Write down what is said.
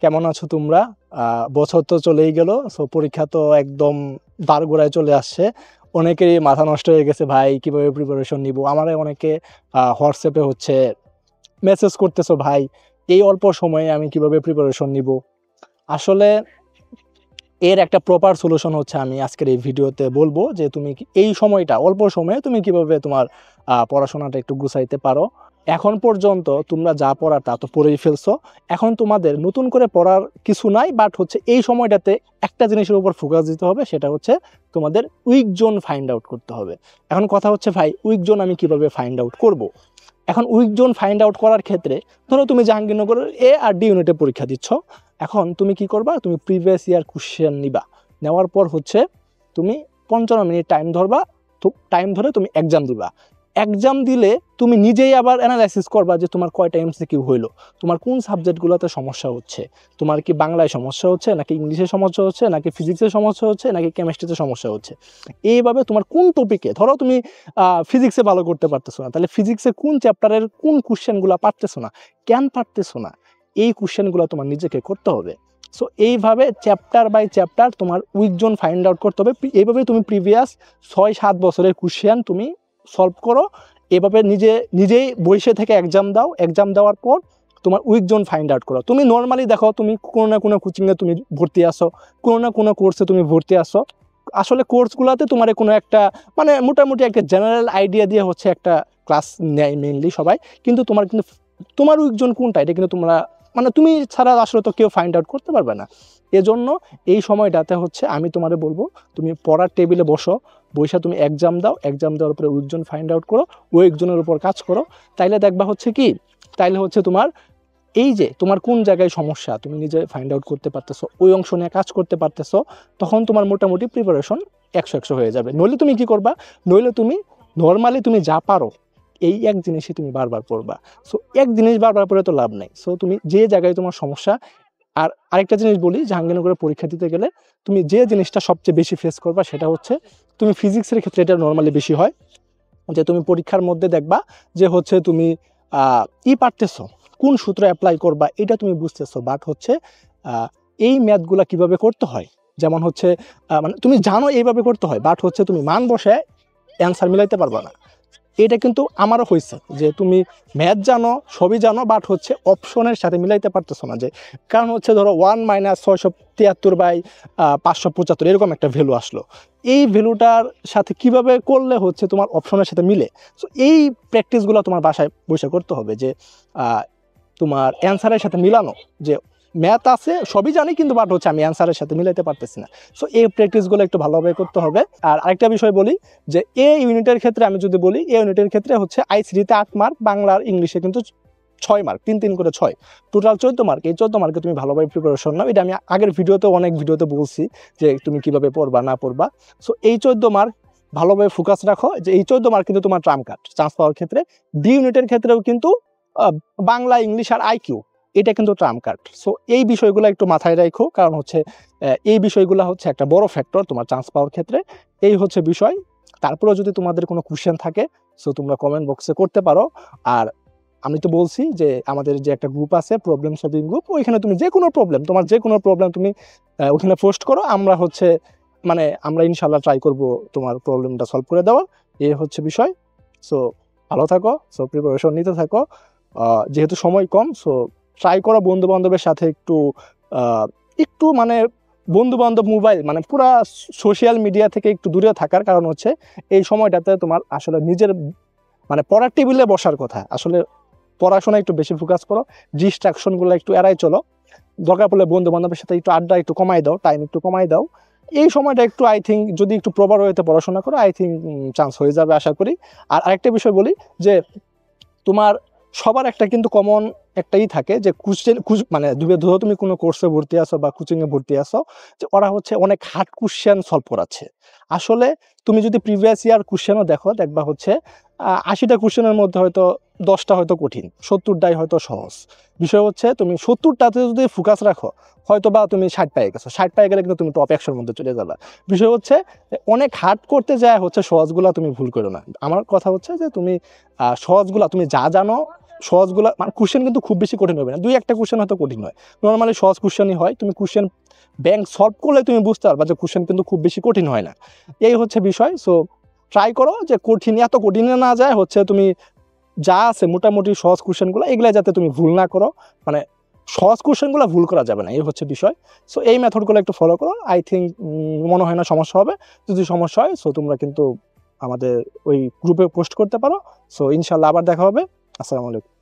কেমন আছো তোমরা? বছর তো চলেই গেল। সো পরীক্ষা তো একদম দাঁড়গোড়ায় চলে আসছে। অনেকেরই মাথা নষ্ট হয়ে গেছে, ভাই কিভাবে প্রিপারেশন নিব। আমারে অনেকে হোয়াটসঅ্যাপে হচ্ছে মেসেজ করতেছো, ভাই এই অল্প সময়ে আমি কিভাবে প্রিপারেশন নিব। আসলে এর একটা প্রপার সলিউশন হচ্ছে আমি আজকের এই ভিডিওতে বলবো, যে তুমি এই সময়টা অল্প সময়ে তুমি কিভাবে তোমার পড়াশোনাটা একটু গুছাইতে পারো। এখন পর্যন্ত তোমরা যা পড়ার তা তো পড়েই ফেলছো। এখন তোমাদের নতুন করে পড়ার কিছু নাই, বাট হচ্ছে এই সময়টাতে একটা জিনিসের উপর ফোকাস দিতে হবে, সেটা হচ্ছে তোমাদের উইক জোন ফাইন্ড আউট করতে হবে। এখন কথা হচ্ছে, ভাই উইক জোন আমি কিভাবে ফাইন্ড আউট করব। এখন উইক জোন ফাইন্ড আউট করার ক্ষেত্রে ধরো তুমি জাহাঙ্গীরনগরের এ আর ডি ইউনিটে পরীক্ষা দিচ্ছ। এখন তুমি কি করবা, তুমি প্রিভিয়াস ইয়ার কোশ্চেন নিবা। নেওয়ার পর হচ্ছে তুমি 55 মিনিট টাইম ধরবা। তো টাইম ধরে তুমি এক্সাম দিবা। এক্সাম দিলে তুমি নিজেই আবার অ্যানালাইসিস করবা যে তোমার কয়টা এমসিকিউ হইলো, তোমার কোন সাবজেক্টগুলোতে সমস্যা হচ্ছে। তোমার কি বাংলায় সমস্যা হচ্ছে, নাকি ইংলিশে সমস্যা হচ্ছে, নাকি ফিজিক্সে সমস্যা হচ্ছে, নাকি কেমিস্ট্রিতে সমস্যা হচ্ছে। এইভাবে তোমার কোন টপিকে, ধরো তুমি ফিজিক্সে ভালো করতে পারতেছো না, তাহলে ফিজিক্সে কোন চ্যাপ্টারের কোন কোশ্চেনগুলো পারতেছো না, কেন পারতেছো না, এই কোশ্চেনগুলো তোমার নিজেকে করতে হবে। সো এইভাবে চ্যাপ্টার বাই চ্যাপ্টার তোমার উইক জোন ফাইন্ড আউট করতে হবে। এইভাবে তুমি প্রিভিয়াস 6-7 বছরের কোশ্চেন তুমি সলভ করো। এভাবে নিজেই বসে থেকে এক্সাম দাও। এক্সাম দেওয়ার পর তোমার উইক জোন ফাইন্ড আউট করো। তুমি নর্মালি দেখো, তুমি কোনো না কোনো কোচিংয়ে তুমি ভর্তি আসো, কোনো না কোনো কোর্সে তুমি ভর্তি আসো। আসলে কোর্সগুলোতে তোমার কোনো একটা মানে মোটামুটি একটা জেনারেল আইডিয়া দিয়ে হচ্ছে একটা ক্লাস নেয় মেইনলি সবাই। কিন্তু তোমার উইক জোন কোনটা, এটা কিন্তু তোমরা মানে তুমি ছাড়া আসলে তো কেউ ফাইন্ড আউট করতে পারবে না। এজন্য এই সময়টাতে হচ্ছে আমি তোমাদের বলবো, তুমি পড়ার টেবিলে বসো, বইসা তুমি এক্সাম দাও। এক্সাম দেওয়ার পরে উইক জোন ফাইন্ড আউট করো, উইক জোনের উপর কাজ করো। তাইলে দেখবা হচ্ছে কি, তাইলে হচ্ছে তোমার এই যে তোমার কোন জায়গায় সমস্যা তুমি নিজে ফাইন্ড আউট করতে পারতেছো, ওই অংশ নিয়ে কাজ করতে পারতেছো, তখন তোমার মোটামুটি প্রিপারেশন 100 হয়ে যাবে। নইলে তুমি কি করবা, নইলে তুমি নর্মালি তুমি যা পারো এই এক জিনিসই তুমি বারবার পড়বা। সো এক জিনিস বারবার পড়ে তো লাভ নেই। সো তুমি যে জায়গায় তোমার সমস্যা, আর আরেকটা জিনিস বলি, জাহাঙ্গীরনগরে পরীক্ষা দিতে গেলে তুমি যে জিনিসটা সবচেয়ে বেশি ফেস করবা সেটা হচ্ছে, তুমি ফিজিক্সের ক্ষেত্রে এটা নর্মালি বেশি হয়, যে তুমি পরীক্ষার মধ্যে দেখবা যে হচ্ছে তুমি পারতেছো, কোন সূত্র অ্যাপ্লাই করবা এটা তুমি বুঝতেছো, বাট হচ্ছে এই ম্যাথগুলা কিভাবে করতে হয়, যেমন হচ্ছে মানে তুমি জানো এইভাবে করতে হয়, বাট হচ্ছে তুমি মান বসে অ্যান্সার মিলাইতে পারবা না। এটা কিন্তু আমারও হয়েছে, যে তুমি ম্যাথ জানো, সবই জানো, বাট হচ্ছে অপশনের সাথে মিলাইতে পারতেছো না। যে কারণ হচ্ছে ধরো 1-673/575 এরকম একটা ভ্যালু আসলো, এই ভ্যালুটার সাথে কিভাবে করলে হচ্ছে তোমার অপশনের সাথে মিলে। সো এই প্র্যাকটিসগুলো তোমার বাসায় বসে করতে হবে, যে তোমার অ্যান্সারের সাথে মিলানো। যে ম্যাথ আছে সবই জানি, কিন্তু বাট হচ্ছে আমি অ্যান্সারের সাথে মিলাইতে পারতেছি না। সো এই প্র্যাকটিসগুলো একটু ভালোভাবে করতে হবে। আর আরেকটা বিষয় বলি, যে এ ইউনিটের ক্ষেত্রে আমি যদি বলি, এ ইউনিটের ক্ষেত্রে হচ্ছে আইসিডিতে 8 মার্ক, বাংলার ইংলিশে কিন্তু 6 মার্ক, 3 করে 6, টোটাল 14 মার্ক। এই 14 মার্কে তুমি ভালোভাবে প্রিপারেশন নাও। এটা আমি আগের ভিডিওতে অনেক ভিডিওতে বলছি যে তুমি কিভাবে পড়বা না পড়বা। সো এই 14 মার্ক ভালোভাবে ফোকাস রাখো, যে এই 14 মার্ক কিন্তু তোমার ট্রাম্প কার্ড চান্স পাওয়ার ক্ষেত্রে। ডি ইউনিটের ক্ষেত্রেও কিন্তু বাংলা, ইংলিশ আর আইকিউ এটা কিন্তু ট্রাম্প কার্ড। সো এই বিষয়গুলো একটু মাথায় রাখো, কারণ হচ্ছে এই বিষয়গুলো হচ্ছে একটা বড় ফ্যাক্টর তোমার চান্স পাওয়ার ক্ষেত্রে। এই হচ্ছে বিষয়। তারপরেও যদি তোমাদের কোনো কোশ্চেন থাকে, সো তোমরা কমেন্ট বক্সে করতে পারো। আর আমি তো বলছি যে আমাদের যে একটা গ্রুপ আছে, প্রবলেম সলভিং গ্রুপ, ওইখানে তুমি যে কোনো প্রবলেম, তোমার যে কোনো প্রবলেম তুমি ওখানে পোস্ট করো। আমরা হচ্ছে মানে আমরা ইনশাল্লাহ ট্রাই করব তোমার প্রবলেমটা সলভ করে দেওয়ার। এই হচ্ছে বিষয়। সো ভালো থাকো, সো প্রিপারেশন নিতে থাকো। যেহেতু সময় কম, সো ট্রাই করো বন্ধু বান্ধবের সাথে একটু একটু মানে বন্ধু বান্ধব, মোবাইল মানে পুরা সোশ্যাল মিডিয়া থেকে একটু দূরে থাকার। কারণ হচ্ছে এই সময়টাতে তোমার আসলে নিজের মানে পড়ার টেবিলে বসার কথা, আসলে পড়াশোনা একটু বেশি ফোকাস করো, ডিস্ট্রাকশনগুলো একটু এড়াই চলো। দরকার পড়লে বন্ধু বান্ধবের সাথে একটু আড্ডা একটু কমাই দাও, টাইম একটু কমাই দাও। এই সময়টা একটু আই থিঙ্ক যদি একটু প্রপার ওয়েতে পড়াশোনা করো, আই থিঙ্ক চান্স হয়ে যাবে আশা করি। আর আরেকটা বিষয় বলি, যে তোমার সবার একটা কিন্তু কমন একটাই থাকে, যে মানে ধরো তুমি কোনো কোর্সে ভর্তি আসো বা কোচিংয়ে ভর্তি আসো, যে ওরা হচ্ছে অনেক হার্ড কোশ্চেন সলভ করাচ্ছে। আসলে তুমি যদি প্রিভিয়াস ইয়ার কোশ্চেনও দেখবা হচ্ছে 80টা কোশ্চেনের মধ্যে হয়তো 10টা হয়তো কঠিন, 70টাই হয়তো সহজ। বিষয় হচ্ছে তুমি 70টাতে যদি ফোকাস রাখো, হয়তো বা তুমি 60 পেয়ে গেছো, 60 পেয়ে গেলে কিন্তু তুমি টপ 100-র মধ্যে চলে যাবে। বিষয় হচ্ছে অনেক হার্ড করতে যায় হচ্ছে সহজগুলা তুমি ভুল করো না। আমার কথা হচ্ছে যে তুমি সহজগুলা তুমি যা জানো সহজগুলো মানে কোশ্চেন কিন্তু খুব বেশি কঠিন হবে না, 2-1টা কোশ্চেন হয়তো কঠিন হয়, নর্মালি সহজ কোশ্চেনই হয়। তুমি কোশ্চেন ব্যাংক সলভ করলে তুমি বুঝতে পারবা যে কোশ্চেন কিন্তু খুব বেশি কঠিন হয় না, এই হচ্ছে বিষয়। সো ট্রাই করো যে এত কঠিনে না যায়, হচ্ছে তুমি যা আছে মোটামুটি সহজ কোশ্চেনগুলো এগুলো যাতে তুমি ভুল না করো, মানে সহজ কোশ্চেনগুলো ভুল করা যাবে না, এই হচ্ছে বিষয়। সো এই মেথডগুলো একটু ফলো করো, আই থিঙ্ক মনে হয় না সমস্যা হবে। যদি সমস্যা হয় সো তোমরা কিন্তু আমাদের ওই গ্রুপে পোস্ট করতে পারো। সো ইনশাল্লাহ আবার দেখা হবে। আসসালামু আলাইকুম।